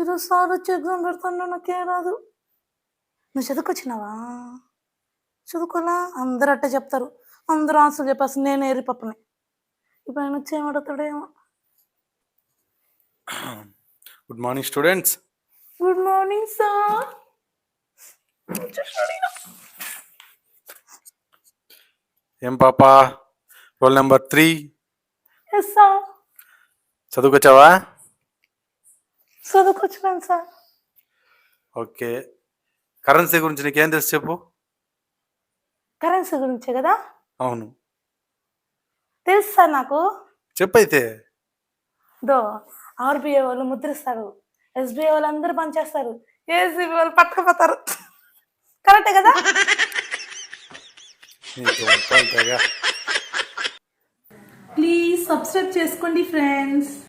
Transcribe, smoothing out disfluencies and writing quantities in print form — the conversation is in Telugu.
ఈరోజు సార్ వచ్చి ఎగ్జామ్ పెడతాను, నాకేం రాదు. నువ్వు చదువుకొచ్చినావా? చదువుకోలా? అందరూ అట్టే చెప్తారు. అందరూ ఆన్సర్ చెప్పేస్తారు, నేను ఏరి పప్పని. ఇప్పుడు ఆయన వచ్చి ఏమడుగుతాడేమో. Good morning students. Good morning sir. ఏం పాపా, రోల్ నెంబర్ 3. Yes sir. చదువుకొచ్చావా? చదువుకొచ్చినాను సార్. ఓకే, కరెన్సీ గురించి నీకేం తెలుసు చెప్పు. కరెన్సీ గురించే కదా? అవును, తెలుసు సార్ నాకు. చెప్పైతే. దో ఆర్బీఐ వాళ్ళు ముద్రిస్తారు, ఎస్బీఐ వాళ్ళు అందరూ పనిచేస్తారు, ఏసీబీ వాళ్ళు పట్టుకుపోతారు. కరెక్టే కదా? ప్లీజ్ సబ్స్క్రైబ్ చేసుకోండి ఫ్రెండ్స్.